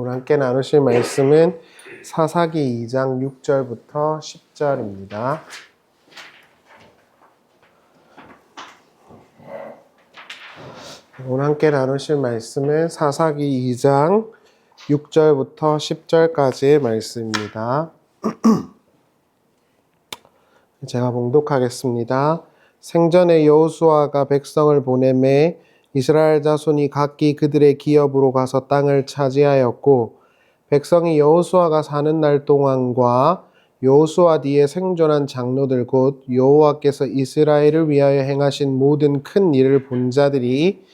오늘 함께 나누실 말씀은 사사기 2장 6절부터 10절입니다. 오늘 함께 나누실 말씀은 사사기 2장 6절부터 10절까지의 말씀입니다. 제가 봉독하겠습니다. 생전에 여호수아가 백성을 보내매 이스라엘 자손이 각기 그들의 기업으로 가서 땅을 차지하였고, 백성이 여호수아가 사는 날 동안과 여호수아 뒤에 생존한 장로들 곧 여호와께서 이스라엘을 위하여 행하신 모든 큰 일을 본 자들이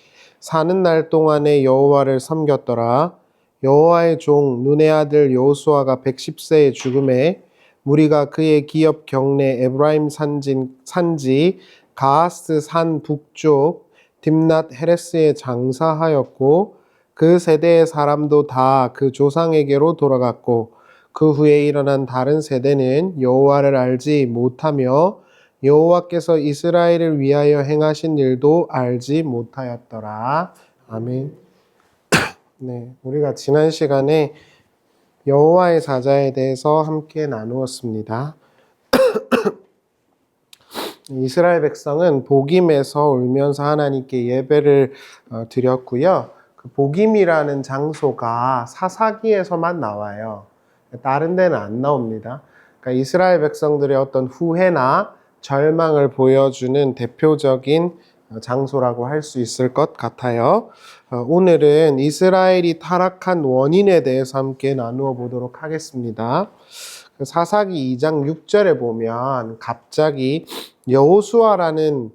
사는 날 동안에 여호와를 섬겼더라. 여호와의 종 눈의 아들 여호수아가 110세에 죽음에 무리가 그의 기업 경내 에브라임 산지 가하스 산 북쪽 딥낫 헤레스에 장사하였고, 그 세대의 사람도 다 그 조상에게로 돌아갔고, 그 후에 일어난 다른 세대는 여호와를 알지 못하며 여호와께서 이스라엘을 위하여 행하신 일도 알지 못하였더라. 아멘. 네, 우리가 지난 시간에 여호와의 사자에 대해서 함께 나누었습니다. 이스라엘 백성은 복임에서 울면서 하나님께 예배를 드렸고요. 그 복임이라는 장소가 사사기에서만 나와요. 다른 데는 안 나옵니다. 그러니까 이스라엘 백성들의 어떤 후회나 절망을 보여주는 대표적인 장소라고 할 수 있을 것 같아요. 오늘은 이스라엘이 타락한 원인에 대해서 함께 나누어 보도록 하겠습니다. 사사기 2장 6절에 보면 갑자기 여호수아라는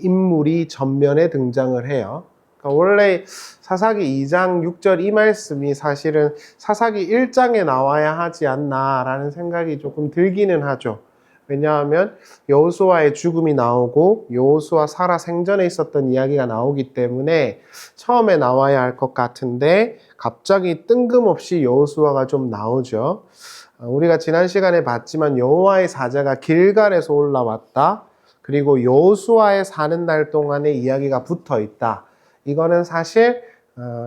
인물이 전면에 등장을 해요. 그러니까 원래 사사기 2장 6절 이 말씀이 사실은 사사기 1장에 나와야 하지 않나라는 생각이 조금 들기는 하죠. 왜냐하면 여호수아의 죽음이 나오고 여호수아 살아 생전에 있었던 이야기가 나오기 때문에 처음에 나와야 할 것 같은데 갑자기 뜬금없이 여호수아가 좀 나오죠. 우리가 지난 시간에 봤지만 여호와의 사자가 길갈에서 올라왔다. 그리고 여호수아의 사는 날 동안의 이야기가 붙어 있다. 이거는 사실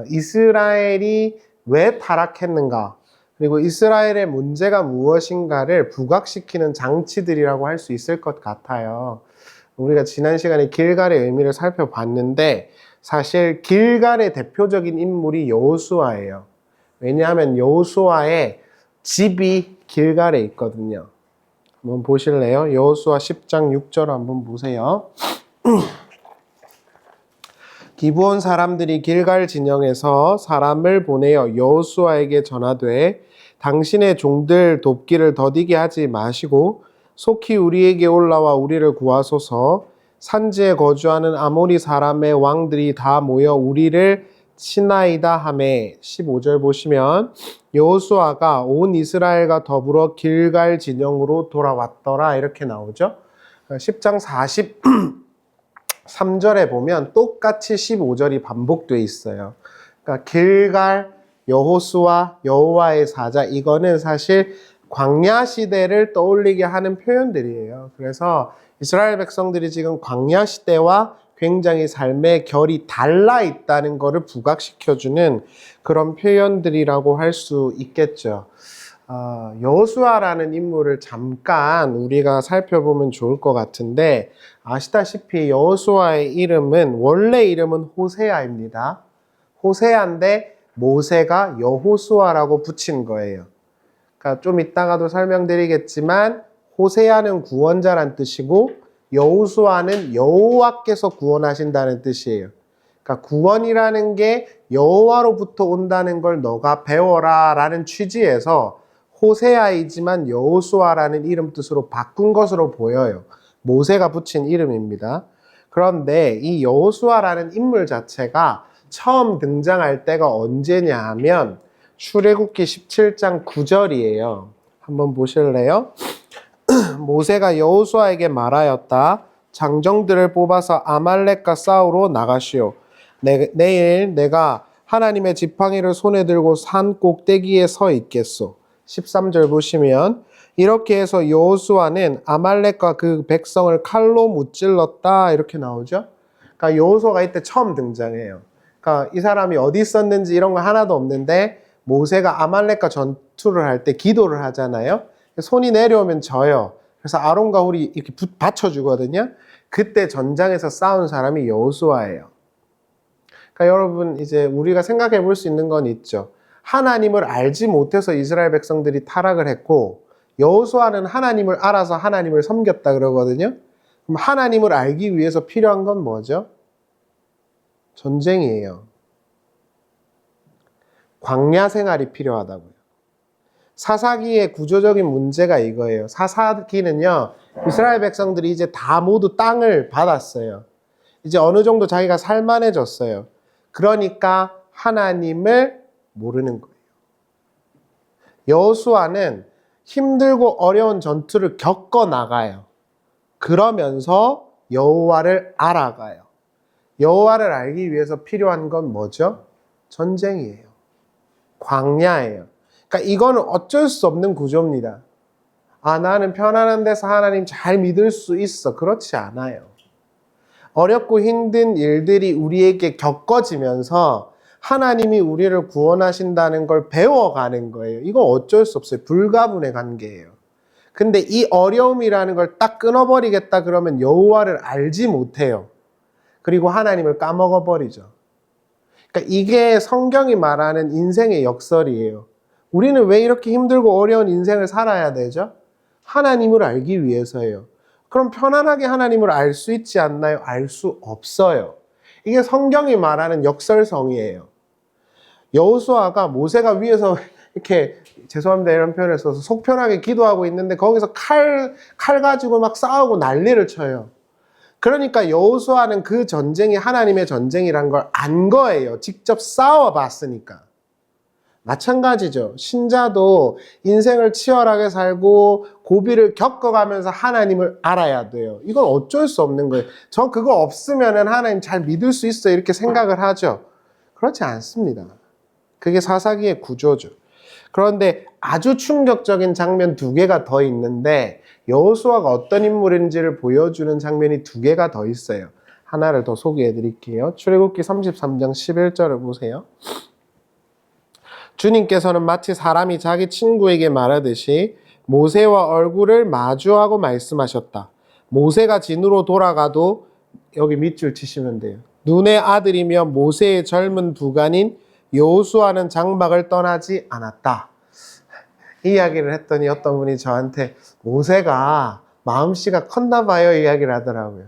이스라엘이 왜 타락했는가, 그리고 이스라엘의 문제가 무엇인가를 부각시키는 장치들이라고 할 수 있을 것 같아요. 우리가 지난 시간에 길갈의 의미를 살펴봤는데 사실 길갈의 대표적인 인물이 여호수아예요. 왜냐하면 여호수아의 집이 길갈에 있거든요. 한번 보실래요? 여호수아 10장 6절 한번 보세요. 기브온 사람들이 길갈 진영에서 사람을 보내어 여호수아에게 전하되 당신의 종들 돕기를 더디게 하지 마시고 속히 우리에게 올라와 우리를 구하소서. 산지에 거주하는 아모리 사람의 왕들이 다 모여 우리를 치나이다 하매. 15절 보시면 여호수아가 온 이스라엘과 더불어 길갈 진영으로 돌아왔더라 이렇게 나오죠. 10장 43절에 보면 똑같이 15절이 반복되어 있어요. 그러니까 길갈, 여호수아, 여호와의 사자, 이거는 사실 광야 시대를 떠올리게 하는 표현들이에요. 그래서 이스라엘 백성들이 지금 광야 시대와 굉장히 삶의 결이 달라 있다는 것을 부각시켜주는 그런 표현들이라고 할 수 있겠죠. 여호수아라는 인물을 잠깐 우리가 살펴보면 좋을 것 같은데, 아시다시피 여호수아의 이름은 원래 이름은 호세아입니다. 호세아인데 모세가 여호수아라고 붙인 거예요. 그러니까 좀 이따가도 설명드리겠지만 호세아는 구원자란 뜻이고 여호수아는 여호와께서 구원하신다는 뜻이에요. 그러니까 구원이라는 게 여호와로부터 온다는 걸 너가 배워라 라는 취지에서 호세아이지만 여호수아라는 이름 뜻으로 바꾼 것으로 보여요. 모세가 붙인 이름입니다. 그런데 이 여호수아라는 인물 자체가 처음 등장할 때가 언제냐 하면 출애굽기 17장 9절이에요. 한번 보실래요? 모세가 여호수아에게 말하였다. 장정들을 뽑아서 아말렉과 싸우러 나가시오. 내일 내가 하나님의 지팡이를 손에 들고 산 꼭대기에 서 있겠소. 13절 보시면 이렇게 해서 여호수아는 아말렉과 그 백성을 칼로 무찔렀다 이렇게 나오죠. 그러니까 여호수아가 이때 처음 등장해요. 그러니까 이 사람이 어디 있었는지 이런 거 하나도 없는데 모세가 아말렉과 전투를 할 때 기도를 하잖아요. 손이 내려오면 져요. 그래서 아론과 홀이 이렇게 받쳐주거든요. 그때 전장에서 싸운 사람이 여호수아예요. 그러니까 여러분 이제 우리가 생각해 볼 수 있는 건 있죠. 하나님을 알지 못해서 이스라엘 백성들이 타락을 했고 여호수아는 하나님을 알아서 하나님을 섬겼다 그러거든요. 그럼 하나님을 알기 위해서 필요한 건 뭐죠? 전쟁이에요. 광야 생활이 필요하다고요. 사사기의 구조적인 문제가 이거예요. 사사기는요, 이스라엘 백성들이 이제 다 모두 땅을 받았어요. 이제 어느 정도 자기가 살만해졌어요. 그러니까 하나님을 모르는 거예요. 여호수아는 힘들고 어려운 전투를 겪어 나가요. 그러면서 여호와를 알아가요. 여호와를 알기 위해서 필요한 건 뭐죠? 전쟁이에요. 광야예요. 그러니까 이거는 어쩔 수 없는 구조입니다. 아, 나는 편안한 데서 하나님 잘 믿을 수 있어. 그렇지 않아요. 어렵고 힘든 일들이 우리에게 겪어지면서 하나님이 우리를 구원하신다는 걸 배워가는 거예요. 이거 어쩔 수 없어요. 불가분의 관계예요. 근데 이 어려움이라는 걸 딱 끊어버리겠다 그러면 여호와를 알지 못해요. 그리고 하나님을 까먹어버리죠. 그러니까 이게 성경이 말하는 인생의 역설이에요. 우리는 왜 이렇게 힘들고 어려운 인생을 살아야 되죠? 하나님을 알기 위해서예요. 그럼 편안하게 하나님을 알 수 있지 않나요? 알 수 없어요. 이게 성경이 말하는 역설성이에요. 여호수아가 모세가 위에서 이렇게 죄송합니다 이런 표현을 써서 속 편하게 기도하고 있는데 거기서 칼 가지고 막 싸우고 난리를 쳐요. 그러니까 여호수아는 그 전쟁이 하나님의 전쟁이란 걸 안 거예요. 직접 싸워봤으니까. 마찬가지죠. 신자도 인생을 치열하게 살고 고비를 겪어가면서 하나님을 알아야 돼요. 이건 어쩔 수 없는 거예요. 저 그거 없으면 하나님 잘 믿을 수 있어 이렇게 생각을 하죠. 그렇지 않습니다. 그게 사사기의 구조죠. 그런데 아주 충격적인 장면 두 개가 더 있는데 여호수아가 어떤 인물인지를 보여주는 장면이 두 개가 더 있어요. 하나를 더 소개해 드릴게요. 출애굽기 33장 11절을 보세요. 주님께서는 마치 사람이 자기 친구에게 말하듯이 모세와 얼굴을 마주하고 말씀하셨다. 모세가 진으로 돌아가도 여기 밑줄 치시면 돼요. 눈의 아들이며 모세의 젊은 부관인 여호수아는 장막을 떠나지 않았다. 이 이야기를 했더니 어떤 분이 저한테 모세가 마음씨가 컸나 봐요 이야기를 하더라고요.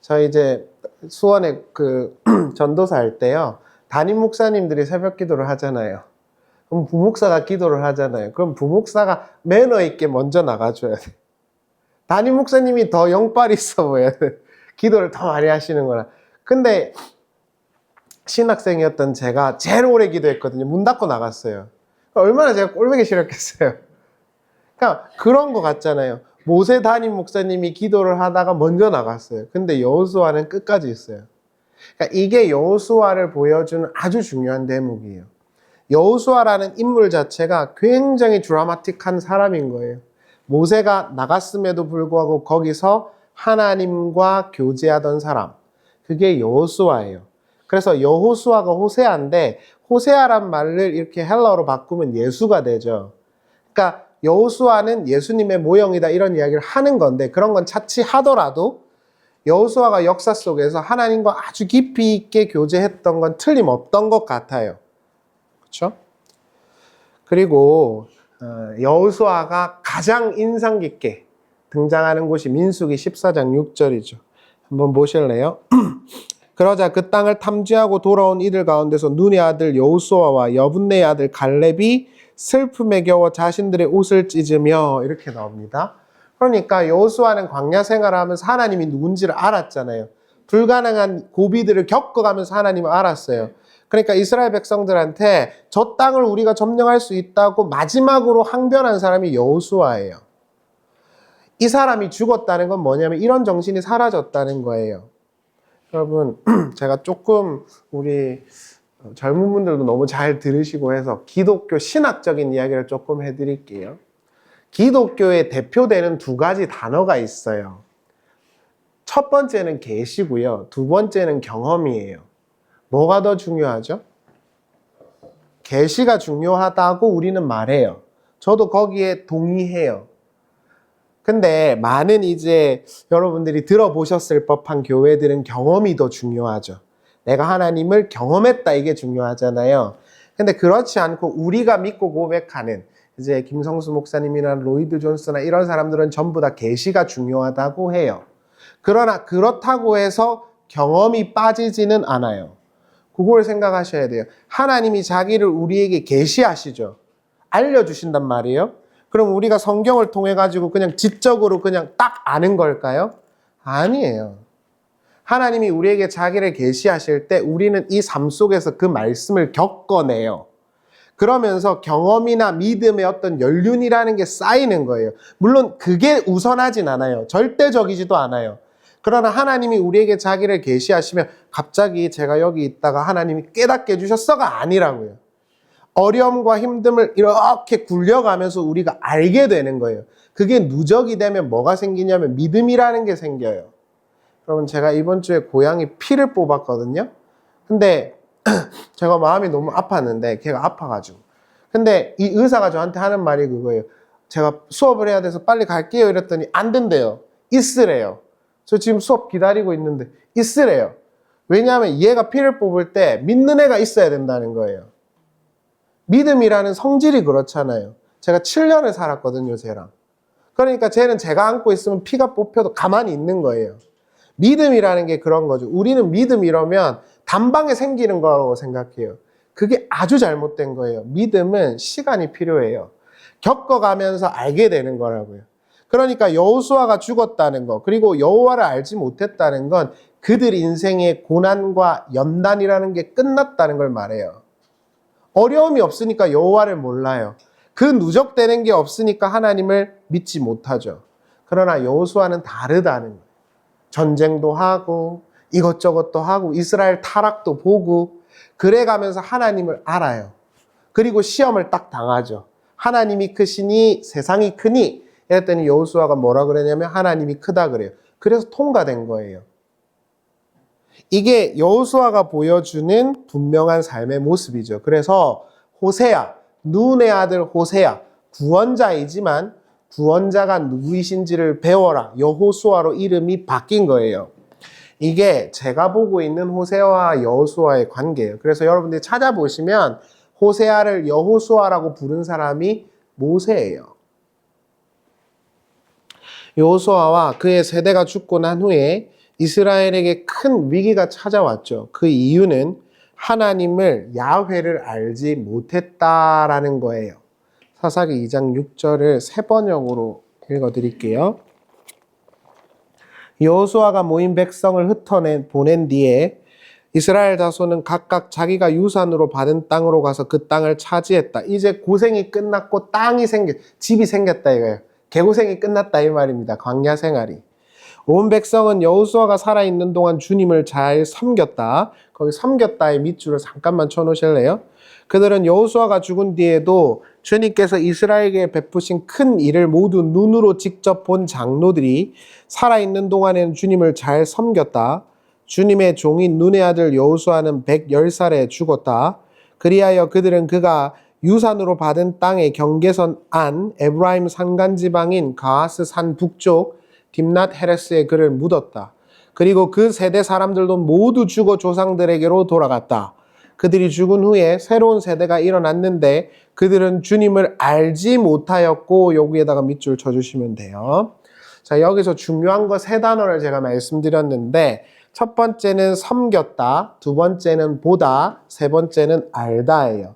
저 이제 수원에 그 전도사 할 때요. 담임 목사님들이 새벽 기도를 하잖아요. 그럼 부목사가 기도를 하잖아요. 그럼 부목사가 매너 있게 먼저 나가줘야 돼. 담임 목사님이 더 영빨 있어 보여야 돼. 기도를 더 많이 하시는 거라. 근데 신학생이었던 제가 제일 오래 기도했거든요. 문 닫고 나갔어요. 얼마나 제가 꼴보기 싫었겠어요. 그러니까 그런 거 같잖아요. 모세 담임 목사님이 기도를 하다가 먼저 나갔어요. 근데 여호수아는 끝까지 있어요. 그러니까 이게 여호수아를 보여주는 아주 중요한 대목이에요. 여호수아라는 인물 자체가 굉장히 드라마틱한 사람인 거예요. 모세가 나갔음에도 불구하고 거기서 하나님과 교제하던 사람. 그게 여호수아예요. 그래서 여호수아가 호세아인데 호세아란 말을 이렇게 헬라어로 바꾸면 예수가 되죠. 그러니까 여호수아는 예수님의 모형이다 이런 이야기를 하는 건데 그런 건 차치하더라도 여호수아가 역사 속에서 하나님과 아주 깊이 있게 교제했던 건 틀림없던 것 같아요. 그렇죠? 그리고 여호수아가 가장 인상 깊게 등장하는 곳이 민수기 14장 6절이죠. 한번 보실래요? 그러자 그 땅을 탐지하고 돌아온 이들 가운데서 눈의 아들 여호수아와 여분네의 아들 갈렙이 슬픔에 겨워 자신들의 옷을 찢으며 이렇게 나옵니다. 그러니까 여호수아는 광야 생활을 하면서 하나님이 누군지를 알았잖아요. 불가능한 고비들을 겪어가면서 하나님을 알았어요. 그러니까 이스라엘 백성들한테 저 땅을 우리가 점령할 수 있다고 마지막으로 항변한 사람이 여호수아예요. 이 사람이 죽었다는 건 뭐냐면 이런 정신이 사라졌다는 거예요. 여러분, 제가 조금 우리 젊은 분들도 너무 잘 들으시고 해서 기독교 신학적인 이야기를 조금 해드릴게요. 기독교의 대표되는 두 가지 단어가 있어요. 첫 번째는 계시고요. 두 번째는 경험이에요. 뭐가 더 중요하죠? 계시가 중요하다고 우리는 말해요. 저도 거기에 동의해요. 근데 많은 이제 여러분들이 들어보셨을 법한 교회들은 경험이 더 중요하죠. 내가 하나님을 경험했다, 이게 중요하잖아요. 근데 그렇지 않고 우리가 믿고 고백하는 이제 김성수 목사님이나 로이드 존스나 이런 사람들은 전부 다 계시가 중요하다고 해요. 그러나 그렇다고 해서 경험이 빠지지는 않아요. 그걸 생각하셔야 돼요. 하나님이 자기를 우리에게 계시하시죠. 알려주신단 말이에요. 그럼 우리가 성경을 통해 가지고 그냥 지적으로 그냥 딱 아는 걸까요? 아니에요. 하나님이 우리에게 자기를 계시하실 때 우리는 이 삶 속에서 그 말씀을 겪어내요. 그러면서 경험이나 믿음의 어떤 연륜이라는 게 쌓이는 거예요. 물론 그게 우선하진 않아요. 절대적이지도 않아요. 그러나 하나님이 우리에게 자기를 계시하시면 갑자기 제가 여기 있다가 하나님이 깨닫게 해주셨어가 아니라고요. 어려움과 힘듦을 이렇게 굴려가면서 우리가 알게 되는 거예요. 그게 누적이 되면 뭐가 생기냐면 믿음이라는 게 생겨요. 여러분, 제가 이번 주에 고양이 피를 뽑았거든요. 근데 제가 마음이 너무 아팠는데 걔가 아파가지고. 근데 이 의사가 저한테 하는 말이 그거예요. 제가 수업을 해야 돼서 빨리 갈게요 이랬더니 안 된대요. 있으래요. 저 지금 수업 기다리고 있는데 있으래요. 왜냐하면 얘가 피를 뽑을 때 믿는 애가 있어야 된다는 거예요. 믿음이라는 성질이 그렇잖아요. 제가 7년을 살았거든요, 쟤랑. 그러니까 쟤는 제가 안고 있으면 피가 뽑혀도 가만히 있는 거예요. 믿음이라는 게 그런 거죠. 우리는 믿음 이러면 단방에 생기는 거라고 생각해요. 그게 아주 잘못된 거예요. 믿음은 시간이 필요해요. 겪어가면서 알게 되는 거라고요. 그러니까 여호수아가 죽었다는 거, 그리고 여호와를 알지 못했다는 건 그들 인생의 고난과 연단이라는 게 끝났다는 걸 말해요. 어려움이 없으니까 여호와를 몰라요. 그 누적되는 게 없으니까 하나님을 믿지 못하죠. 그러나 여호수아는 다르다는 거예요. 전쟁도 하고 이것저것도 하고 이스라엘 타락도 보고 그래가면서 하나님을 알아요. 그리고 시험을 딱 당하죠. 하나님이 크시니 세상이 크니 이랬더니 여호수아가 뭐라 그러냐면 하나님이 크다 그래요. 그래서 통과된 거예요. 이게 여호수아가 보여주는 분명한 삶의 모습이죠. 그래서 호세아, 눈의 아들 호세아, 구원자이지만 구원자가 누구이신지를 배워라. 여호수아로 이름이 바뀐 거예요. 이게 제가 보고 있는 호세아와 여호수아의 관계예요. 그래서 여러분들이 찾아보시면 호세아를 여호수아라고 부른 사람이 모세예요. 여호수아와 그의 세대가 죽고 난 후에 이스라엘에게 큰 위기가 찾아왔죠. 그 이유는 하나님을 야훼를 알지 못했다라는 거예요. 사사기 2장 6절을 세 번역으로 읽어드릴게요. 여호수아가 모인 백성을 보낸 뒤에 이스라엘 자손은 각각 자기가 유산으로 받은 땅으로 가서 그 땅을 차지했다. 이제 고생이 끝났고 집이 생겼다 이거예요. 개고생이 끝났다 이 말입니다. 광야 생활이. 온 백성은 여호수아가 살아있는 동안 주님을 잘 섬겼다. 거기 섬겼다의 밑줄을 잠깐만 쳐놓으실래요? 그들은 여호수아가 죽은 뒤에도 주님께서 이스라엘에게 베푸신 큰 일을 모두 눈으로 직접 본 장로들이 살아있는 동안에는 주님을 잘 섬겼다. 주님의 종인 눈의 아들 여호수아는 110살에 죽었다. 그리하여 그들은 그가 유산으로 받은 땅의 경계선 안 에브라임 산간지방인 가하스 산 북쪽 딥낫 헤레스에 그를 묻었다. 그리고 그 세대 사람들도 모두 죽어 조상들에게로 돌아갔다. 그들이 죽은 후에 새로운 세대가 일어났는데 그들은 주님을 알지 못하였고 여기에다가 밑줄 쳐주시면 돼요. 자, 여기서 중요한 거 세 단어를 제가 말씀드렸는데 첫 번째는 섬겼다, 두 번째는 보다, 세 번째는 알다예요.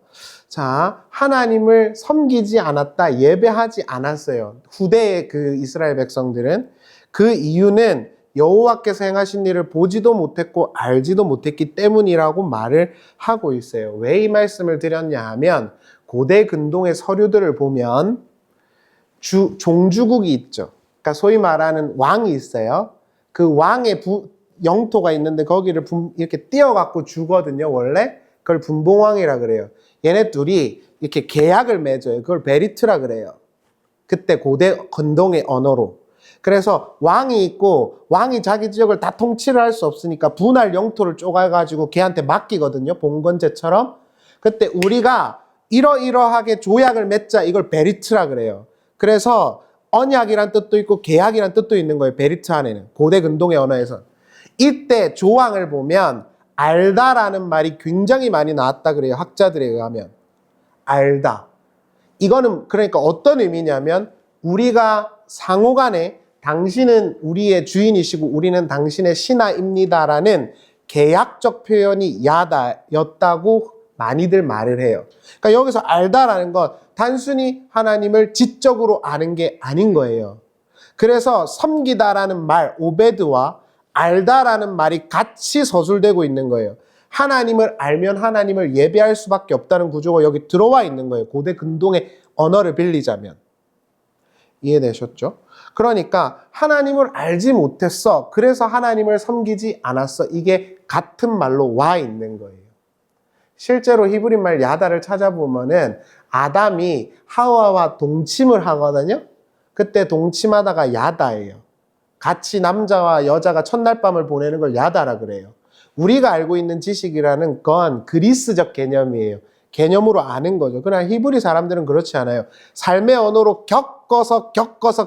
자, 하나님을 섬기지 않았다, 예배하지 않았어요. 후대의 그 이스라엘 백성들은. 그 이유는 여호와께서 행하신 일을 보지도 못했고 알지도 못했기 때문이라고 말을 하고 있어요. 왜 이 말씀을 드렸냐 하면 고대 근동의 서류들을 보면 종주국이 있죠. 그러니까 소위 말하는 왕이 있어요. 그 왕의 영토가 있는데 거기를 이렇게 띄어갖고 주거든요. 원래 그걸 분봉왕이라 그래요. 얘네 둘이 이렇게 계약을 맺어요. 그걸 베리트라 그래요. 그때 고대 근동의 언어로. 그래서 왕이 있고 왕이 자기 지역을 다 통치를 할 수 없으니까 분할 영토를 쪼가가지고 걔한테 맡기거든요. 봉건제처럼. 그때 우리가 이러이러하게 조약을 맺자, 이걸 베리트라 그래요. 그래서 언약이란 뜻도 있고 계약이란 뜻도 있는 거예요. 베리트 안에는. 고대 근동의 언어에서. 이때 조항을 보면 알다라는 말이 굉장히 많이 나왔다 그래요. 학자들에 의하면. 알다. 이거는 그러니까 어떤 의미냐면 우리가 상호간에 당신은 우리의 주인이시고 우리는 당신의 신하입니다라는 계약적 표현이 야다였다고 많이들 말을 해요. 그러니까 여기서 알다라는 건 단순히 하나님을 지적으로 아는 게 아닌 거예요. 그래서 섬기다라는 말, 오베드와 알다라는 말이 같이 서술되고 있는 거예요. 하나님을 알면 하나님을 예배할 수밖에 없다는 구조가 여기 들어와 있는 거예요. 고대 근동의 언어를 빌리자면. 이해되셨죠? 그러니까 하나님을 알지 못했어. 그래서 하나님을 섬기지 않았어. 이게 같은 말로 와 있는 거예요. 실제로 히브리 말 야다를 찾아보면은 아담이 하와와 동침을 하거든요. 그때 동침하다가 야다예요. 같이 남자와 여자가 첫날 밤을 보내는 걸 야다라 그래요. 우리가 알고 있는 지식이라는 건 그리스적 개념이에요. 개념으로 아는 거죠. 그러나 히브리 사람들은 그렇지 않아요. 삶의 언어로 겪어서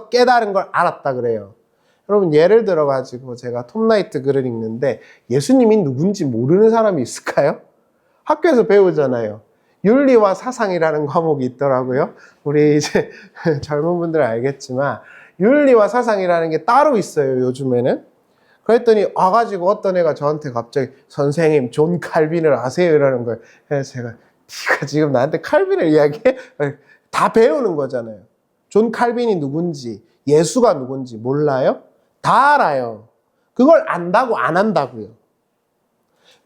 깨달은 걸 알았다 그래요. 여러분 예를 들어 가지고 제가 톰라이트 글을 읽는데 예수님이 누군지 모르는 사람이 있을까요? 학교에서 배우잖아요. 윤리와 사상이라는 과목이 있더라고요. 우리 이제 젊은 분들은 알겠지만 윤리와 사상이라는 게 따로 있어요, 요즘에는. 그랬더니 와가지고 어떤 애가 저한테 갑자기 선생님 존 칼빈을 아세요? 이러는 거예요. 그래서 제가 네가 지금 나한테 칼빈을 이야기해? 다 배우는 거잖아요. 존 칼빈이 누군지 예수가 누군지 몰라요? 다 알아요. 그걸 안다고 안 한다고요.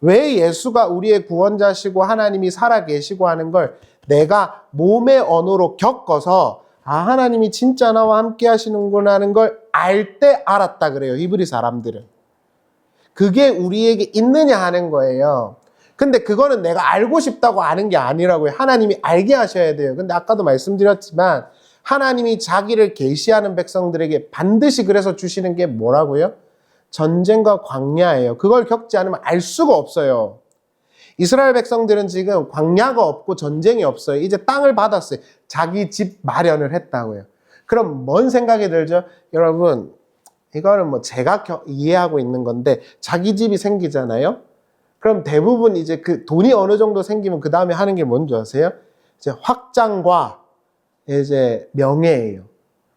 왜 예수가 우리의 구원자시고 하나님이 살아계시고 하는 걸 내가 몸의 언어로 겪어서 하나님이 진짜 나와 함께 하시는구나 하는 걸 알 때 알았다 그래요. 히브리 사람들은. 그게 우리에게 있느냐 하는 거예요. 근데 그거는 내가 알고 싶다고 아는 게 아니라고요. 하나님이 알게 하셔야 돼요. 근데 아까도 말씀드렸지만 하나님이 자기를 계시하는 백성들에게 반드시 그래서 주시는 게 뭐라고요? 전쟁과 광야예요. 그걸 겪지 않으면 알 수가 없어요. 이스라엘 백성들은 지금 광야가 없고 전쟁이 없어요. 이제 땅을 받았어요. 자기 집 마련을 했다고요. 그럼 뭔 생각이 들죠? 여러분, 이거는 뭐 제가 이해하고 있는 건데 자기 집이 생기잖아요. 그럼 대부분 이제 그 돈이 어느 정도 생기면 그 다음에 하는 게 뭔지 아세요? 이제 확장과 이제 명예예요.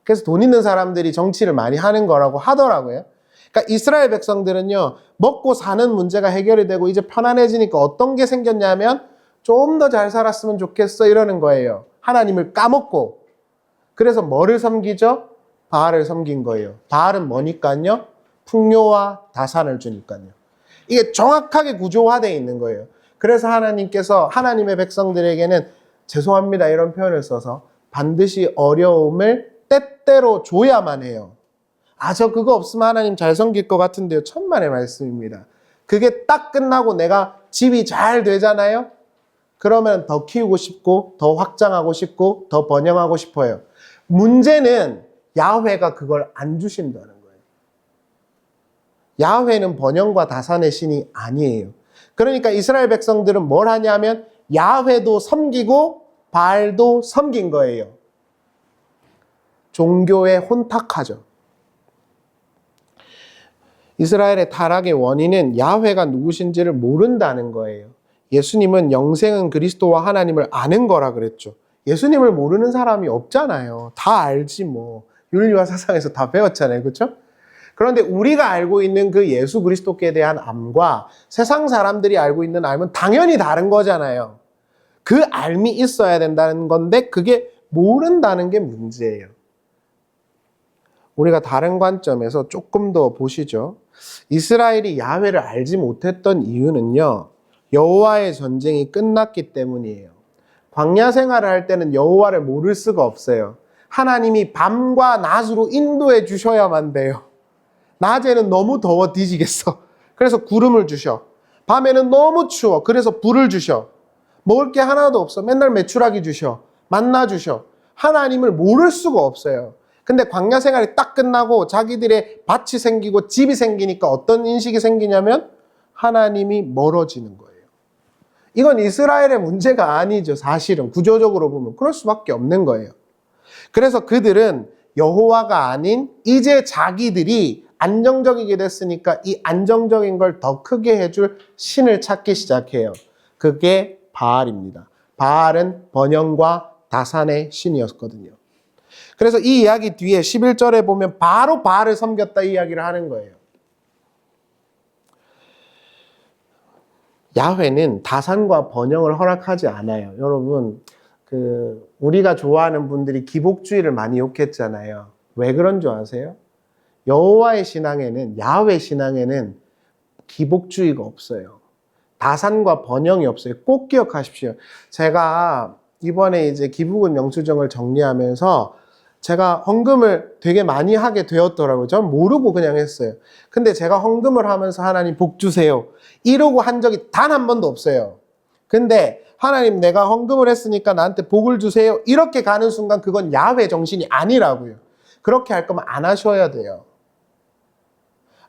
그래서 돈 있는 사람들이 정치를 많이 하는 거라고 하더라고요. 그러니까 이스라엘 백성들은요, 먹고 사는 문제가 해결이 되고 이제 편안해지니까 어떤 게 생겼냐면 좀 더 잘 살았으면 좋겠어 이러는 거예요. 하나님을 까먹고. 그래서 뭐를 섬기죠? 바알을 섬긴 거예요. 바알은 뭐니까요? 풍요와 다산을 주니까요. 이게 정확하게 구조화되어 있는 거예요. 그래서 하나님께서 하나님의 백성들에게는 죄송합니다 이런 표현을 써서 반드시 어려움을 때때로 줘야만 해요. 저 그거 없으면 하나님 잘 섬길 것 같은데요. 천만의 말씀입니다. 그게 딱 끝나고 내가 집이 잘 되잖아요. 그러면 더 키우고 싶고 더 확장하고 싶고 더 번영하고 싶어요. 문제는 야훼가 그걸 안 주신다는 거예요. 야훼는 번영과 다산의 신이 아니에요. 그러니까 이스라엘 백성들은 뭘 하냐면 야훼도 섬기고 바알도 섬긴 거예요. 종교에 혼탁하죠. 이스라엘의 타락의 원인은 야훼가 누구신지를 모른다는 거예요. 예수님은 영생은 그리스도와 하나님을 아는 거라 그랬죠. 예수님을 모르는 사람이 없잖아요. 다 알지 뭐. 윤리와 사상에서 다 배웠잖아요. 그렇죠? 그런데 우리가 알고 있는 그 예수 그리스도께 대한 암과 세상 사람들이 알고 있는 암은 당연히 다른 거잖아요. 그 알미 있어야 된다는 건데 그게 모른다는 게 문제예요. 우리가 다른 관점에서 조금 더 보시죠. 이스라엘이 야훼를 알지 못했던 이유는요. 여호와의 전쟁이 끝났기 때문이에요. 광야 생활을 할 때는 여호와를 모를 수가 없어요. 하나님이 밤과 낮으로 인도해 주셔야만 돼요. 낮에는 너무 더워 뒤지겠어. 그래서 구름을 주셔. 밤에는 너무 추워. 그래서 불을 주셔. 먹을 게 하나도 없어. 맨날 메추라기 주셔. 만나 주셔. 하나님을 모를 수가 없어요. 근데 광야 생활이 딱 끝나고 자기들의 밭이 생기고 집이 생기니까 어떤 인식이 생기냐면 하나님이 멀어지는 거예요. 이건 이스라엘의 문제가 아니죠. 사실은 구조적으로 보면 그럴 수밖에 없는 거예요. 그래서 그들은 여호와가 아닌 이제 자기들이 안정적이게 됐으니까 이 안정적인 걸 더 크게 해줄 신을 찾기 시작해요. 그게 바알입니다. 바알은 번영과 다산의 신이었거든요. 그래서 이 이야기 뒤에 11절에 보면 바로 바알을 섬겼다 이 이야기를 하는 거예요. 야훼는 다산과 번영을 허락하지 않아요. 여러분, 우리가 좋아하는 분들이 기복주의를 많이 욕했잖아요. 왜 그런 줄 아세요? 여호와의 신앙에는, 야훼 신앙에는 기복주의가 없어요. 다산과 번영이 없어요. 꼭 기억하십시오. 제가 이번에 이제 기부금 영수증을 정리하면서 제가 헌금을 되게 많이 하게 되었더라고요. 전 모르고 그냥 했어요. 근데 제가 헌금을 하면서 하나님 복 주세요. 이러고 한 적이 단 한 번도 없어요. 근데 하나님 내가 헌금을 했으니까 나한테 복을 주세요. 이렇게 가는 순간 그건 야훼 정신이 아니라고요. 그렇게 할 거면 안 하셔야 돼요.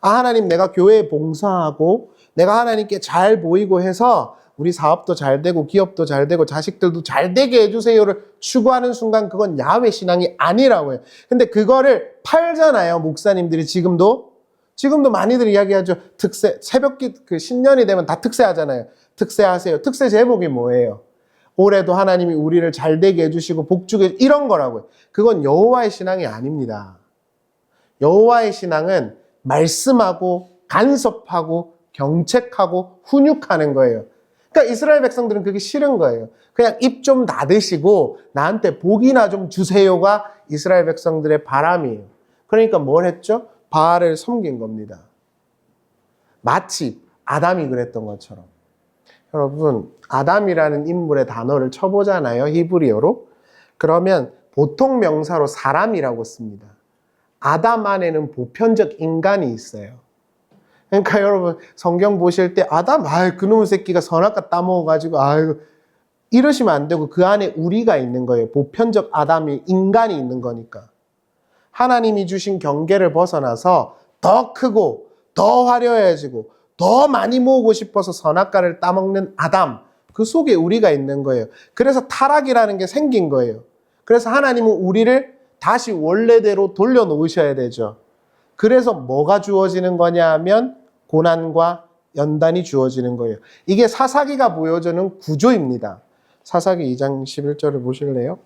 하나님 내가 교회에 봉사하고 내가 하나님께 잘 보이고 해서 우리 사업도 잘 되고 기업도 잘 되고 자식들도 잘 되게 해주세요를 추구하는 순간 그건 야훼 신앙이 아니라고요. 근데 그거를 팔잖아요. 목사님들이 지금도 많이들 이야기하죠. 특세, 신년이 되면 다 특세하잖아요. 특세하세요. 특세 제목이 뭐예요? 올해도 하나님이 우리를 잘 되게 해주시고 복 주게 이런 거라고요. 그건 여호와의 신앙이 아닙니다. 여호와의 신앙은 말씀하고 간섭하고 경책하고 훈육하는 거예요. 그러니까 이스라엘 백성들은 그게 싫은 거예요. 그냥 입 좀 닫으시고 나한테 복이나 좀 주세요가 이스라엘 백성들의 바람이에요. 그러니까 뭘 했죠? 바알을 섬긴 겁니다. 마치 아담이 그랬던 것처럼. 여러분, 아담이라는 인물의 단어를 쳐보잖아요. 히브리어로. 그러면 보통 명사로 사람이라고 씁니다. 아담 안에는 보편적 인간이 있어요. 그러니까 여러분 성경 보실 때 아담, 그놈의 새끼가 선악과 따먹어가지고 이러시면 안 되고 그 안에 우리가 있는 거예요. 보편적 아담이 인간이 있는 거니까. 하나님이 주신 경계를 벗어나서 더 크고 더 화려해지고 더 많이 모으고 싶어서 선악과를 따먹는 아담, 그 속에 우리가 있는 거예요. 그래서 타락이라는 게 생긴 거예요. 그래서 하나님은 우리를 다시 원래대로 돌려놓으셔야 되죠. 그래서 뭐가 주어지는 거냐 하면 고난과 연단이 주어지는 거예요. 이게 사사기가 보여주는 구조입니다. 사사기 2장 11절을 보실래요?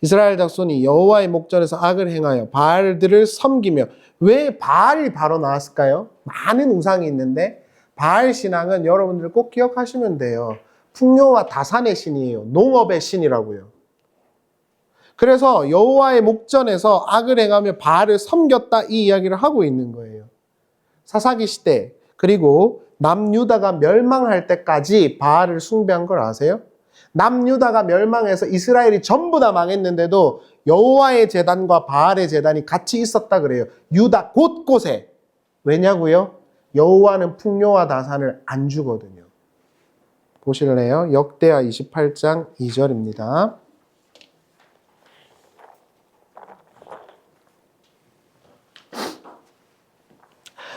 이스라엘 자손이 여호와의 목전에서 악을 행하여 바알들을 섬기며, 왜 바알이 바로 나왔을까요? 많은 우상이 있는데 바알 신앙은 여러분들 꼭 기억하시면 돼요. 풍요와 다산의 신이에요. 농업의 신이라고요. 그래서 여호와의 목전에서 악을 행하며 바알을 섬겼다 이 이야기를 하고 있는 거예요. 사사기 시대 그리고 남유다가 멸망할 때까지 바알을 숭배한 걸 아세요? 남유다가 멸망해서 이스라엘이 전부 다 망했는데도 여호와의 제단과 바알의 제단이 같이 있었다 그래요. 유다 곳곳에. 왜냐고요? 여호와는 풍요와 다산을 안 주거든요. 보실래요? 역대하 28장 2절입니다.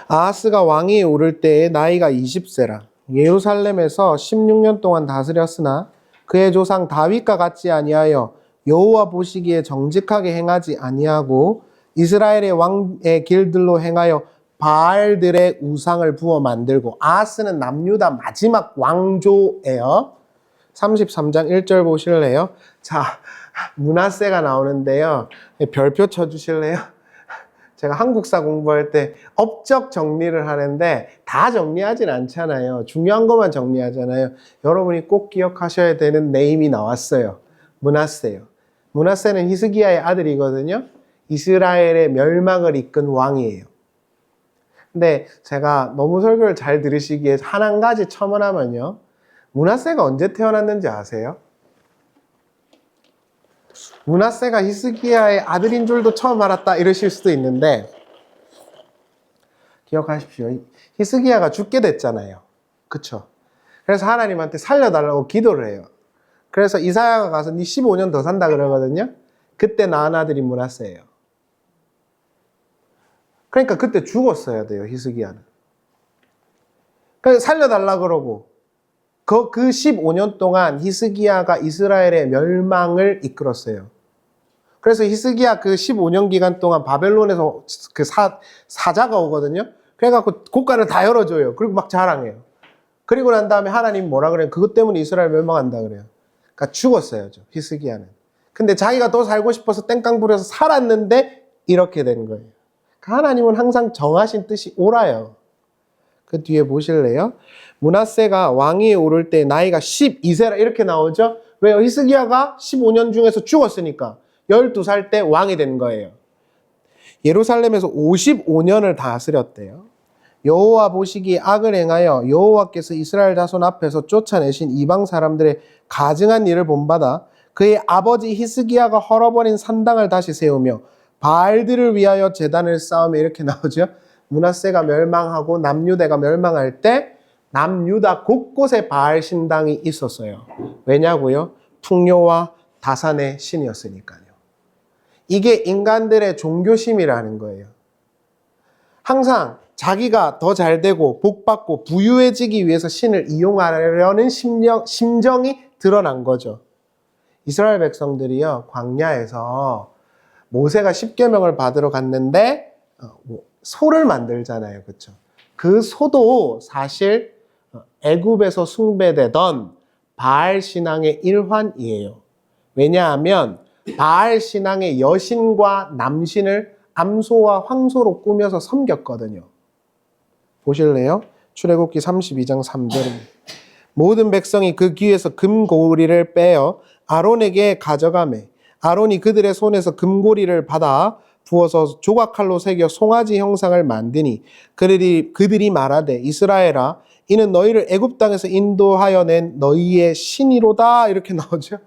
아하스가 왕위에 오를 때에 나이가 20세라. 예루살렘에서 16년 동안 다스렸으나 그의 조상 다윗과 같지 아니하여 여호와 보시기에 정직하게 행하지 아니하고 이스라엘의 왕의 길들로 행하여 바알들의 우상을 부어 만들고. 아하스는 남유다 마지막 왕조예요. 33장 1절 보실래요? 자, 므낫세가 나오는데요. 별표 쳐주실래요? 제가 한국사 공부할 때 업적 정리를 하는데 다 정리하진 않잖아요. 중요한 것만 정리하잖아요. 여러분이 꼭 기억하셔야 되는 네임이 나왔어요. 므낫세요. 므낫세는 히스기야의 아들이거든요. 이스라엘의 멸망을 이끈 왕이에요. 근데 제가 너무 설교를 잘 들으시기에 한 가지 첨언하면요. 므낫세가 언제 태어났는지 아세요? 므낫세가 히스기야의 아들인 줄도 처음 알았다 이러실 수도 있는데, 기억하십시오. 히스기야가 죽게 됐잖아요. 그쵸? 그래서 하나님한테 살려달라고 기도를 해요. 그래서 이사야가 가서 네 15년 더 산다 그러거든요. 그때 낳은 아들이 므낫세예요. 그러니까 그때 죽었어야 돼요, 히스기야는. 그래서 살려달라 그러고 그 15년 동안 히스기야가 이스라엘의 멸망을 이끌었어요. 그래서 히스기야 그 15년 기간 동안 바벨론에서 그 사자가 오거든요. 그래갖고 곳간을 다 열어줘요. 그리고 막 자랑해요. 그리고 난 다음에 하나님 뭐라 그래요? 그것 때문에 이스라엘 멸망한다 그래요. 그러니까 죽었어요, 히스기야는. 근데 자기가 더 살고 싶어서 땡깡 부려서 살았는데 이렇게 된 거예요. 그러니까 하나님은 항상 정하신 뜻이 옳아요. 그 뒤에 보실래요? 므낫세가 왕위에 오를 때 나이가 12세라 이렇게 나오죠? 왜요? 히스기야가 15년 중에서 죽었으니까 12살 때 왕이 된 거예요. 예루살렘에서 55년을 다스렸대요. 여호와 보시기에 악을 행하여 여호와께서 이스라엘 자손 앞에서 쫓아내신 이방 사람들의 가증한 일을 본받아 그의 아버지 히스기야가 헐어버린 산당을 다시 세우며 바알들을 위하여 제단을 쌓으며 이렇게 나오죠. 므낫세가 멸망하고 남유다가 멸망할 때 남유다 곳곳에 바알 신당이 있었어요. 왜냐고요? 풍요와 다산의 신이었으니까요. 이게 인간들의 종교심이라는 거예요. 항상 자기가 더 잘되고 복받고 부유해지기 위해서 신을 이용하려는 심정이 드러난 거죠. 이스라엘 백성들이요, 광야에서 모세가 십계명을 받으러 갔는데 소를 만들잖아요. 그렇죠? 그 소도 사실 애굽에서 숭배되던 바알 신앙의 일환이에요. 왜냐하면 바알 신앙의 여신과 남신을 암소와 황소로 꾸며서 섬겼거든요. 보실래요? 출애굽기 32장 3절입니다. 모든 백성이 그 귀에서 금고리를 빼어 아론에게 가져가매 아론이 그들의 손에서 금고리를 받아 부어서 조각칼로 새겨 송아지 형상을 만드니 그들이 말하되 이스라엘아 이는 너희를 애굽 땅에서 인도하여 낸 너희의 신이로다 이렇게 나오죠.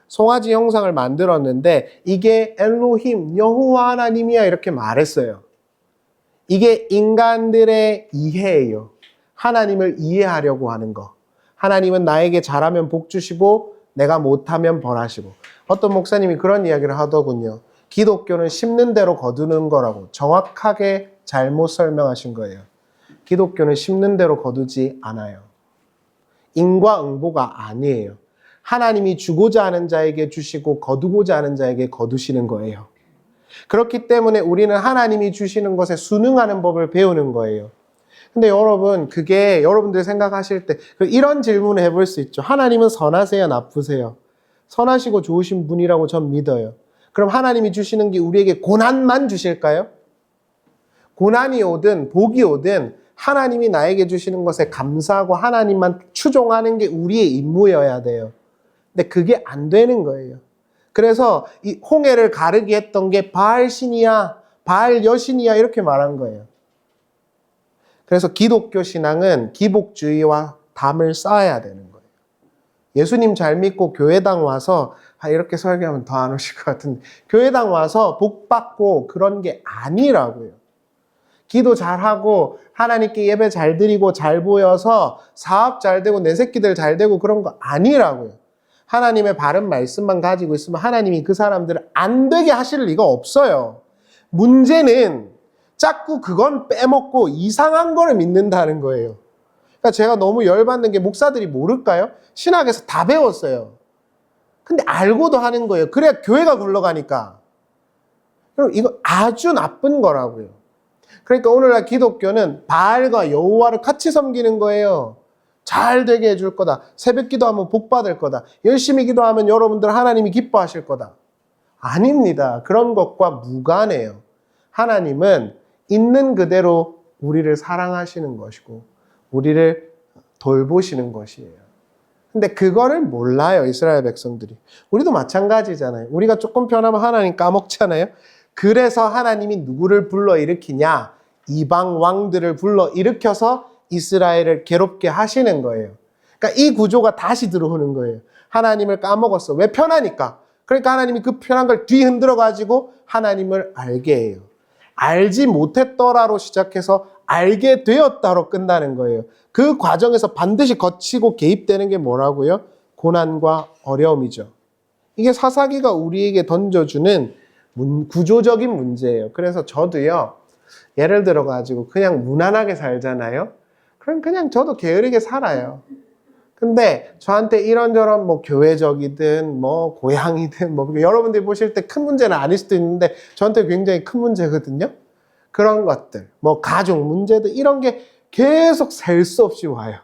송아지 형상을 만들었는데 이게 엘로힘 여호와 하나님이야 이렇게 말했어요. 이게 인간들의 이해예요. 하나님을 이해하려고 하는 거. 하나님은 나에게 잘하면 복 주시고 내가 못하면 벌하시고. 어떤 목사님이 그런 이야기를 하더군요. 기독교는 심는 대로 거두는 거라고 정확하게 잘못 설명하신 거예요. 기독교는 심는 대로 거두지 않아요. 인과응보가 아니에요. 하나님이 주고자 하는 자에게 주시고 거두고자 하는 자에게 거두시는 거예요. 그렇기 때문에 우리는 하나님이 주시는 것에 순응하는 법을 배우는 거예요. 근데 여러분, 그게 여러분들 생각하실 때 이런 질문을 해볼 수 있죠. 하나님은 선하세요, 나쁘세요? 선하시고 좋으신 분이라고 전 믿어요. 그럼 하나님이 주시는 게 우리에게 고난만 주실까요? 고난이 오든 복이 오든 하나님이 나에게 주시는 것에 감사하고 하나님만 추종하는 게 우리의 임무여야 돼요. 근데 그게 안 되는 거예요. 그래서 이 홍해를 가르게 했던 게 바알 신이야, 바알 여신이야 이렇게 말한 거예요. 그래서 기독교 신앙은 기복주의와 담을 쌓아야 되는 거예요. 예수님 잘 믿고 교회당 와서 이렇게 설교하면 더 안 오실 것 같은데 교회당 와서 복 받고 그런 게 아니라고요. 기도 잘하고 하나님께 예배 잘 드리고 잘 보여서 사업 잘 되고 내 새끼들 잘 되고 그런 거 아니라고요. 하나님의 바른 말씀만 가지고 있으면 하나님이 그 사람들을 안 되게 하실 리가 없어요. 문제는 자꾸 그건 빼먹고 이상한 거를 믿는다는 거예요. 그러니까 제가 너무 열받는 게 목사들이 모를까요? 신학에서 다 배웠어요. 근데 알고도 하는 거예요. 그래야 교회가 굴러가니까. 그럼 이거 아주 나쁜 거라고요. 그러니까 오늘날 기독교는 바알과 여호와를 같이 섬기는 거예요. 잘 되게 해줄 거다. 새벽 기도하면 복 받을 거다. 열심히 기도하면 여러분들 하나님이 기뻐하실 거다. 아닙니다. 그런 것과 무관해요. 하나님은 있는 그대로 우리를 사랑하시는 것이고 우리를 돌보시는 것이에요. 근데 그거를 몰라요, 이스라엘 백성들이. 우리도 마찬가지잖아요. 우리가 조금 편하면 하나님 까먹잖아요. 그래서 하나님이 누구를 불러일으키냐? 이방 왕들을 불러일으켜서 이스라엘을 괴롭게 하시는 거예요. 그러니까 이 구조가 다시 들어오는 거예요. 하나님을 까먹었어. 왜? 편하니까. 그러니까 하나님이 그 편한 걸 뒤흔들어 가지고 하나님을 알게 해요. 알지 못했더라로 시작해서 알게 되었다로 끝나는 거예요. 그 과정에서 반드시 거치고 개입되는 게 뭐라고요? 고난과 어려움이죠. 이게 사사기가 우리에게 던져주는 구조적인 문제예요. 그래서 저도요, 예를 들어가지고 그냥 무난하게 살잖아요. 그럼 그냥 저도 게으르게 살아요. 근데 저한테 이런저런 뭐 교회적이든 뭐 고향이든 뭐 여러분들이 보실 때 큰 문제는 아닐 수도 있는데 저한테 굉장히 큰 문제거든요. 그런 것들, 뭐 가족 문제들 이런 게 계속 셀 수 없이 와요.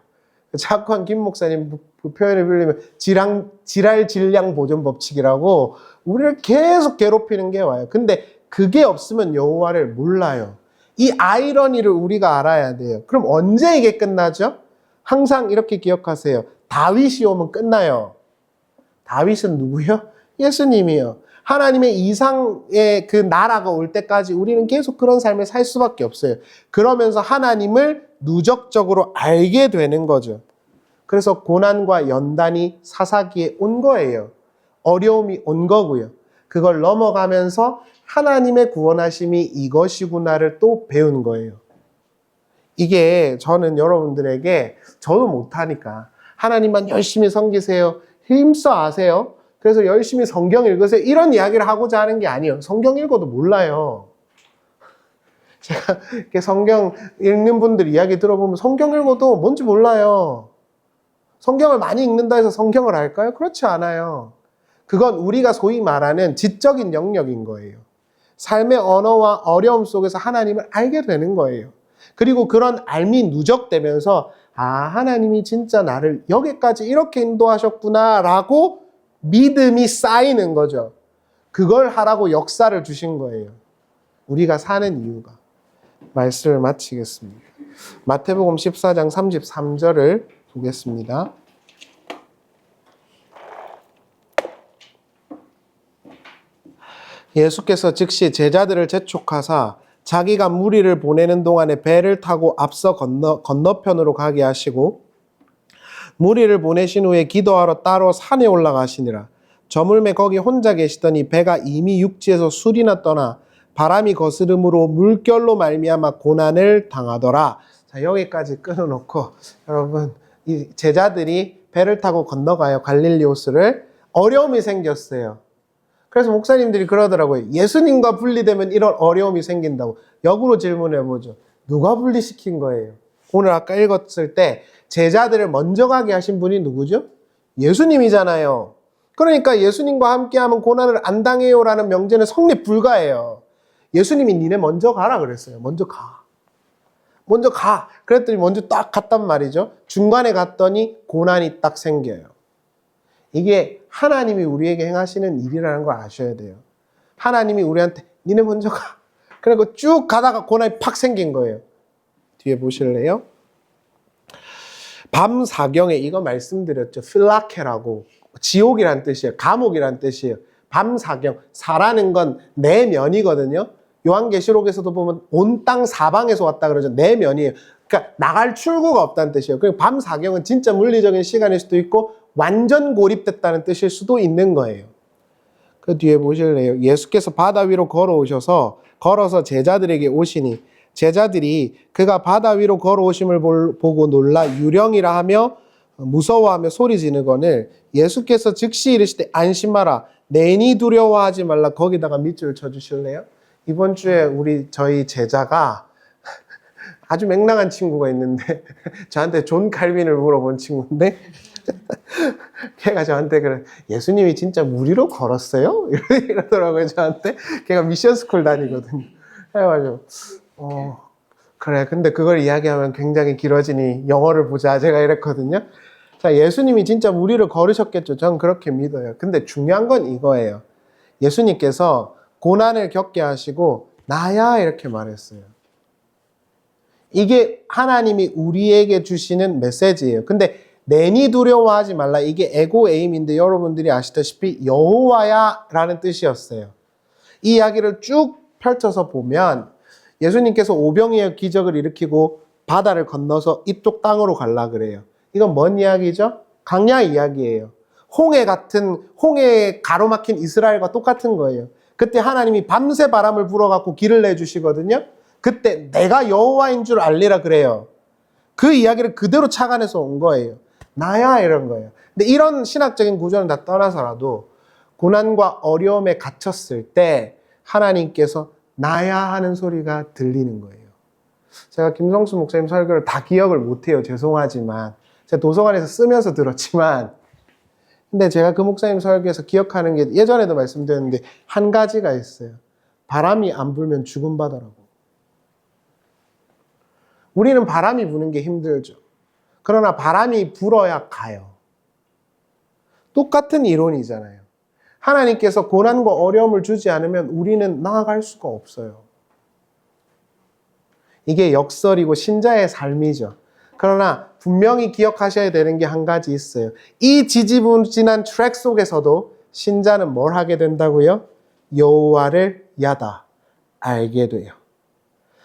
자꾸 한 김 목사님 그 표현을 빌리면 지랄 질량 보존 법칙이라고 우리를 계속 괴롭히는 게 와요. 근데 그게 없으면 여호와를 몰라요. 이 아이러니를 우리가 알아야 돼요. 그럼 언제 이게 끝나죠? 항상 이렇게 기억하세요. 다윗이 오면 끝나요. 다윗은 누구요? 예수님이요. 하나님의 이상의 그 나라가 올 때까지 우리는 계속 그런 삶을 살 수밖에 없어요. 그러면서 하나님을 누적적으로 알게 되는 거죠. 그래서 고난과 연단이 사사기에 온 거예요. 어려움이 온 거고요. 그걸 넘어가면서 하나님의 구원하심이 이것이구나를 또 배운 거예요. 이게 저는 여러분들에게 저도 못하니까 하나님만 열심히 섬기세요. 힘써 아세요. 그래서 열심히 성경 읽으세요. 이런 이야기를 하고자 하는 게 아니에요. 성경 읽어도 몰라요. 제가 이렇게 성경 읽는 분들 이야기 들어보면 성경 읽어도 뭔지 몰라요. 성경을 많이 읽는다 해서 성경을 알까요? 그렇지 않아요. 그건 우리가 소위 말하는 지적인 영역인 거예요. 삶의 언어와 어려움 속에서 하나님을 알게 되는 거예요. 그리고 그런 알미 누적되면서 아, 하나님이 진짜 나를 여기까지 이렇게 인도하셨구나 라고 믿음이 쌓이는 거죠. 그걸 하라고 역사를 주신 거예요. 우리가 사는 이유가. 말씀을 마치겠습니다. 마태복음 14장 33절을 보겠습니다. 예수께서 즉시 제자들을 재촉하사 자기가 무리를 보내는 동안에 배를 타고 앞서 건너편으로 가게 하시고 무리를 보내신 후에 기도하러 따로 산에 올라가시니라. 저물매 거기 혼자 계시더니 배가 이미 육지에서 술이나 떠나 바람이 거스름으로 물결로 말미암아 고난을 당하더라. 자, 여기까지 끊어놓고 여러분 이 제자들이 배를 타고 건너가요. 갈릴리호수를. 어려움이 생겼어요. 그래서 목사님들이 그러더라고요. 예수님과 분리되면 이런 어려움이 생긴다고. 역으로 질문해보죠. 누가 분리시킨 거예요? 오늘 아까 읽었을 때 제자들을 먼저 가게 하신 분이 누구죠? 예수님이잖아요. 그러니까 예수님과 함께하면 고난을 안 당해요라는 명제는 성립 불가해요. 예수님이 니네 먼저 가라 그랬어요. 먼저 가. 먼저 가. 그랬더니 먼저 딱 갔단 말이죠. 중간에 갔더니 고난이 딱 생겨요. 이게 하나님이 우리에게 행하시는 일이라는 걸 아셔야 돼요. 하나님이 우리한테 니네 먼저 가. 그리고 쭉 가다가 고난이 팍 생긴 거예요. 뒤에 보실래요? 밤 사경에 이거 말씀드렸죠. 필라케라고. 지옥이란 뜻이에요. 감옥이란 뜻이에요. 밤 사경. 사라는 건 내면이거든요. 요한계시록에서도 보면 온 땅 사방에서 왔다 그러죠. 내면이에요. 그러니까 나갈 출구가 없다는 뜻이에요. 그리고 밤 사경은 진짜 물리적인 시간일 수도 있고 완전 고립됐다는 뜻일 수도 있는 거예요. 그 뒤에 보실래요? 예수께서 바다 위로 걸어서 제자들에게 오시니 제자들이 그가 바다 위로 걸어오심을 보고 놀라 유령이라 하며 무서워하며 소리 지르거늘 예수께서 즉시 이르시되 안심하라 내니 두려워하지 말라. 거기다가 밑줄 쳐주실래요? 이번 주에 저희 제자가 아주 맹랑한 친구가 있는데 저한테 존 칼빈을 물어본 친구인데 걔가 저한테 그래 예수님이 진짜 물 위로 걸었어요? 이러더라고요 저한테. 걔가 미션 스쿨 다니거든요. 해가지고 그래 근데 그걸 이야기하면 굉장히 길어지니 영어를 보자 제가 이랬거든요. 자, 예수님이 진짜 물 위를 걸으셨겠죠. 전 그렇게 믿어요. 근데 중요한 건 이거예요. 예수님께서 고난을 겪게 하시고 나야 이렇게 말했어요. 이게 하나님이 우리에게 주시는 메시지예요. 근데 내니 두려워하지 말라. 이게 에고 에임인데 여러분들이 아시다시피 여호와야 라는 뜻이었어요. 이 이야기를 쭉 펼쳐서 보면 예수님께서 오병이어 기적을 일으키고 바다를 건너서 이쪽 땅으로 가려 그래요. 이건 뭔 이야기죠? 강야 이야기예요. 홍해에 가로막힌 이스라엘과 똑같은 거예요. 그때 하나님이 밤새 바람을 불어갖고 길을 내주시거든요. 그때 내가 여호와인 줄 알리라 그래요. 그 이야기를 그대로 착안해서 온 거예요. 나야 이런 거예요. 근데 이런 신학적인 구조는 다 떠나서라도 고난과 어려움에 갇혔을 때 하나님께서 나야 하는 소리가 들리는 거예요. 제가 김성수 목사님 설교를 다 기억을 못해요. 죄송하지만 제가 도서관에서 쓰면서 들었지만, 근데 제가 그 목사님 설교에서 기억하는 게 예전에도 말씀드렸는데 한 가지가 있어요. 바람이 안 불면 죽음바다라고. 우리는 바람이 부는 게 힘들죠. 그러나 바람이 불어야 가요. 똑같은 이론이잖아요. 하나님께서 고난과 어려움을 주지 않으면 우리는 나아갈 수가 없어요. 이게 역설이고 신자의 삶이죠. 그러나 분명히 기억하셔야 되는 게 한 가지 있어요. 이 지지부진한 트랙 속에서도 신자는 뭘 하게 된다고요? 여호와를 야다 알게 돼요.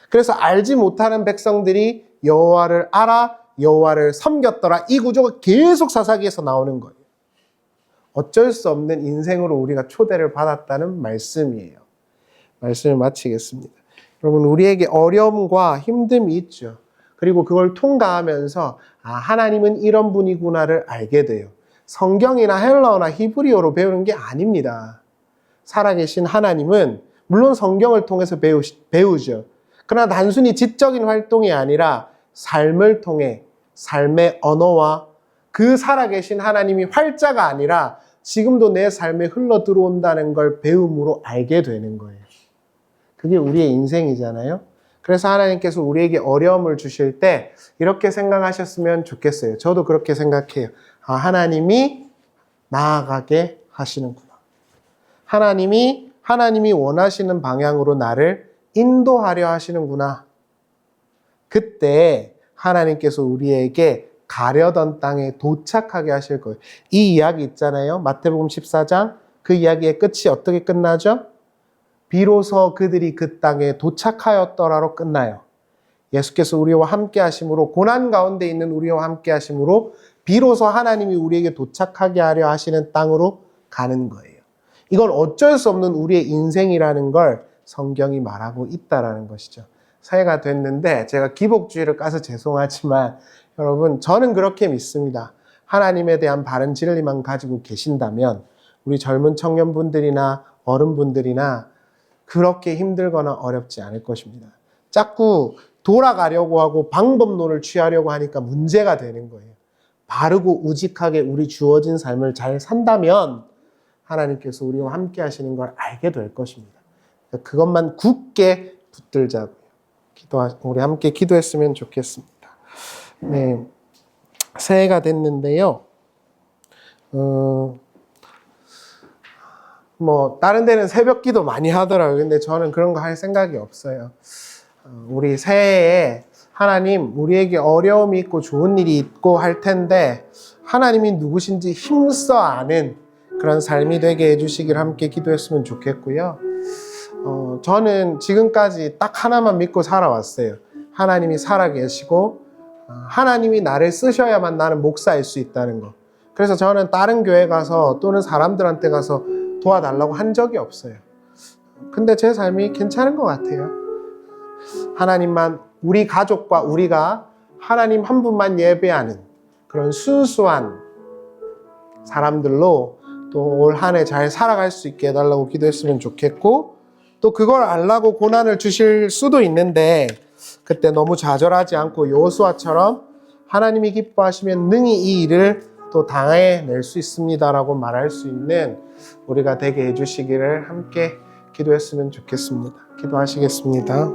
그래서 알지 못하는 백성들이 여호와를 알아 여호와를 섬겼더라. 이 구조가 계속 사사기에서 나오는 거예요. 어쩔 수 없는 인생으로 우리가 초대를 받았다는 말씀이에요. 말씀을 마치겠습니다. 여러분, 우리에게 어려움과 힘듦이 있죠. 그리고 그걸 통과하면서 하나님은 이런 분이구나를 알게 돼요. 성경이나 헬라어나 히브리어로 배우는 게 아닙니다. 살아계신 하나님은 물론 성경을 통해서 배우죠. 그러나 단순히 지적인 활동이 아니라 삶을 통해 삶의 언어와 그 살아계신 하나님이 활자가 아니라 지금도 내 삶에 흘러 들어온다는 걸 배움으로 알게 되는 거예요. 그게 우리의 인생이잖아요. 그래서 하나님께서 우리에게 어려움을 주실 때 이렇게 생각하셨으면 좋겠어요. 저도 그렇게 생각해요. 하나님이 나아가게 하시는구나. 하나님이 원하시는 방향으로 나를 인도하려 하시는구나. 그때 하나님께서 우리에게 가려던 땅에 도착하게 하실 거예요. 이 이야기 있잖아요. 마태복음 14장. 그 이야기의 끝이 어떻게 끝나죠? 비로소 그들이 그 땅에 도착하였더라로 끝나요. 예수께서 우리와 함께 하심으로, 고난 가운데 있는 우리와 함께 하심으로 비로소 하나님이 우리에게 도착하게 하려 하시는 땅으로 가는 거예요. 이건 어쩔 수 없는 우리의 인생이라는 걸 성경이 말하고 있다라는 것이죠. 새해가 됐는데 제가 기복주의를 까서 죄송하지만 여러분, 저는 그렇게 믿습니다. 하나님에 대한 바른 진리만 가지고 계신다면 우리 젊은 청년분들이나 어른분들이나 그렇게 힘들거나 어렵지 않을 것입니다. 자꾸 돌아가려고 하고 방법론을 취하려고 하니까 문제가 되는 거예요. 바르고 우직하게 우리 주어진 삶을 잘 산다면 하나님께서 우리와 함께 하시는 걸 알게 될 것입니다. 그것만 굳게 붙들자고요. 우리 함께 기도했으면 좋겠습니다. 네, 새해가 됐는데요. 다른 데는 새벽 기도 많이 하더라고요. 근데 저는 그런 거 할 생각이 없어요. 우리 새해에 하나님, 우리에게 어려움이 있고 좋은 일이 있고 할 텐데 하나님이 누구신지 힘써 아는 그런 삶이 되게 해주시길 함께 기도했으면 좋겠고요. 저는 지금까지 딱 하나만 믿고 살아왔어요. 하나님이 살아계시고 하나님이 나를 쓰셔야만 나는 목사일 수 있다는 거. 그래서 저는 다른 교회 가서 또는 사람들한테 가서 도와달라고 한 적이 없어요. 근데 제 삶이 괜찮은 것 같아요. 하나님만, 우리 가족과 우리가 하나님 한 분만 예배하는 그런 순수한 사람들로 또 올 한 해 잘 살아갈 수 있게 해달라고 기도했으면 좋겠고, 또 그걸 알라고 고난을 주실 수도 있는데 그때 너무 좌절하지 않고 여호수아처럼 하나님이 기뻐하시면 능히 이 일을 또 당해낼 수 있습니다라고 말할 수 있는 우리가 되게 해주시기를 함께 기도했으면 좋겠습니다. 기도하시겠습니다.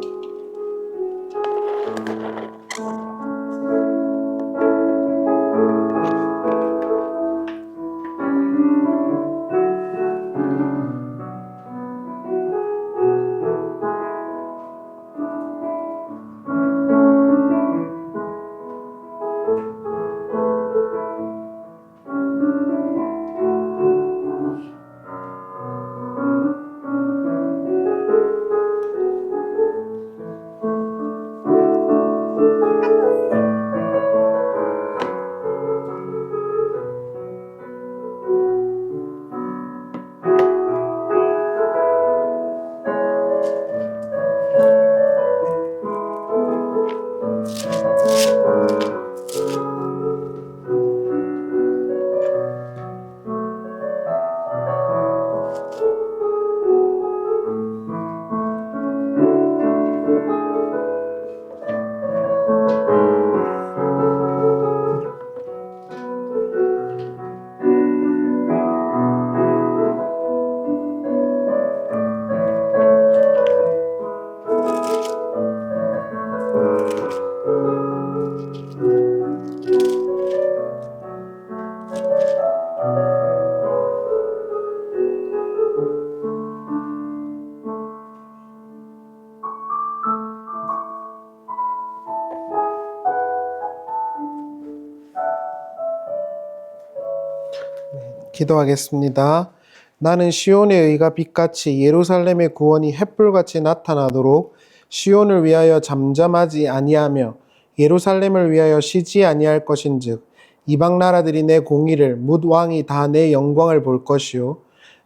기도하겠습니다. 나는 시온의 의가 빛같이 예루살렘의 구원이 햇불같이 나타나도록 시온을 위하여 잠잠하지 아니하며 예루살렘을 위하여 쉬지 아니할 것인즉 이방 나라들이 내 공의를 뭇 왕이 다 내 영광을 볼 것이요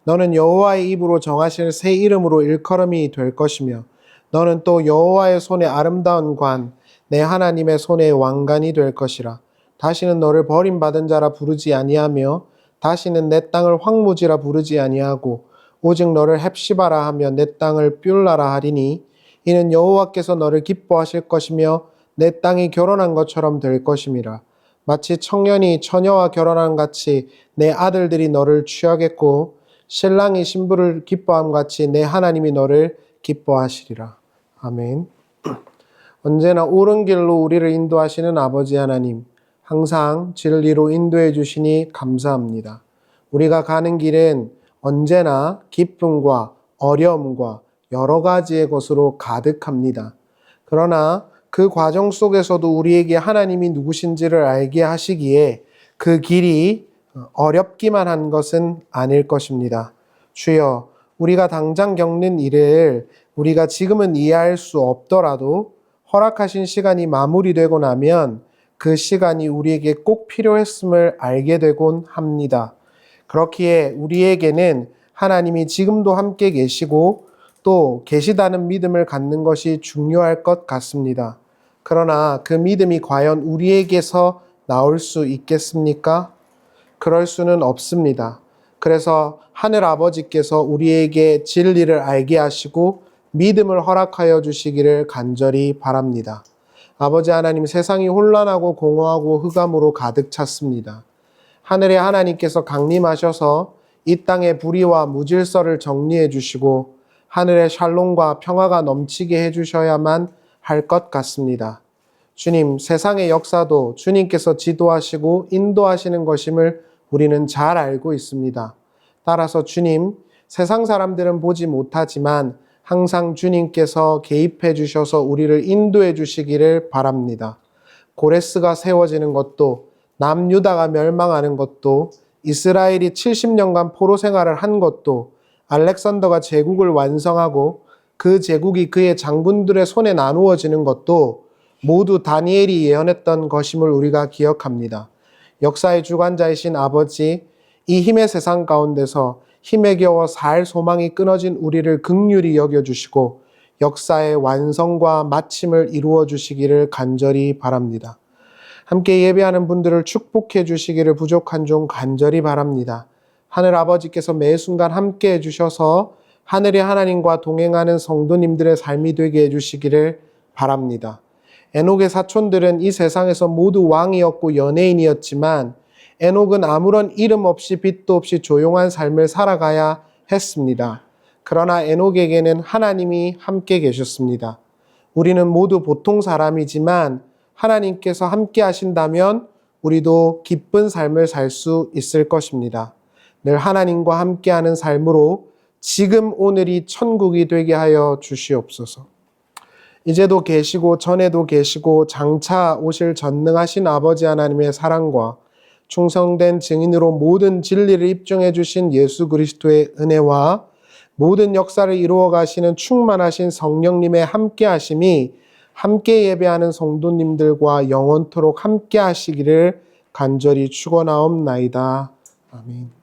너는 여호와의 입으로 정하실 새 이름으로 일컬음이 될 것이며 너는 또 여호와의 손에 아름다운 관 내 하나님의 손에 왕관이 될 것이라. 다시는 너를 버림받은 자라 부르지 아니하며 다시는 내 땅을 황무지라 부르지 아니하고 오직 너를 헵시바라 하며 내 땅을 뷸라라 하리니 이는 여호와께서 너를 기뻐하실 것이며 내 땅이 결혼한 것처럼 될 것임이라. 마치 청년이 처녀와 결혼한 같이 내 아들들이 너를 취하겠고 신랑이 신부를 기뻐함 같이 내 하나님이 너를 기뻐하시리라. 아멘. 언제나 옳은 길로 우리를 인도하시는 아버지 하나님, 항상 진리로 인도해 주시니 감사합니다. 우리가 가는 길은 언제나 기쁨과 어려움과 여러 가지의 것으로 가득합니다. 그러나 그 과정 속에서도 우리에게 하나님이 누구신지를 알게 하시기에 그 길이 어렵기만 한 것은 아닐 것입니다. 주여, 우리가 당장 겪는 일을 우리가 지금은 이해할 수 없더라도 허락하신 시간이 마무리되고 나면 그 시간이 우리에게 꼭 필요했음을 알게 되곤 합니다. 그렇기에 우리에게는 하나님이 지금도 함께 계시고 또 계시다는 믿음을 갖는 것이 중요할 것 같습니다. 그러나 그 믿음이 과연 우리에게서 나올 수 있겠습니까? 그럴 수는 없습니다. 그래서 하늘 아버지께서 우리에게 진리를 알게 하시고 믿음을 허락하여 주시기를 간절히 바랍니다. 아버지 하나님, 세상이 혼란하고 공허하고 흑암으로 가득 찼습니다. 하늘의 하나님께서 강림하셔서 이 땅의 불의와 무질서를 정리해 주시고 하늘의 샬롬과 평화가 넘치게 해 주셔야만 할 것 같습니다. 주님, 세상의 역사도 주님께서 지도하시고 인도하시는 것임을 우리는 잘 알고 있습니다. 따라서 주님, 세상 사람들은 보지 못하지만 항상 주님께서 개입해 주셔서 우리를 인도해 주시기를 바랍니다. 고레스가 세워지는 것도, 남유다가 멸망하는 것도, 이스라엘이 70년간 포로 생활을 한 것도, 알렉산더가 제국을 완성하고 그 제국이 그의 장군들의 손에 나누어지는 것도 모두 다니엘이 예언했던 것임을 우리가 기억합니다. 역사의 주관자이신 아버지, 이 힘의 세상 가운데서 힘에 겨워 살 소망이 끊어진 우리를 긍휼히 여겨주시고 역사의 완성과 마침을 이루어 주시기를 간절히 바랍니다. 함께 예배하는 분들을 축복해 주시기를 부족한 종 간절히 바랍니다. 하늘 아버지께서 매 순간 함께 해주셔서 하늘의 하나님과 동행하는 성도님들의 삶이 되게 해주시기를 바랍니다. 에녹의 사촌들은 이 세상에서 모두 왕이었고 연예인이었지만 에녹은 아무런 이름 없이 빛도 없이 조용한 삶을 살아가야 했습니다. 그러나 에녹에게는 하나님이 함께 계셨습니다. 우리는 모두 보통 사람이지만 하나님께서 함께 하신다면 우리도 기쁜 삶을 살 수 있을 것입니다. 늘 하나님과 함께하는 삶으로 지금 오늘이 천국이 되게 하여 주시옵소서. 이제도 계시고 전에도 계시고 장차 오실 전능하신 아버지 하나님의 사랑과 충성된 증인으로 모든 진리를 입증해 주신 예수 그리스도의 은혜와 모든 역사를 이루어 가시는 충만하신 성령님의 함께 하심이 함께 예배하는 성도님들과 영원토록 함께 하시기를 간절히 축원하옵나이다. 아멘.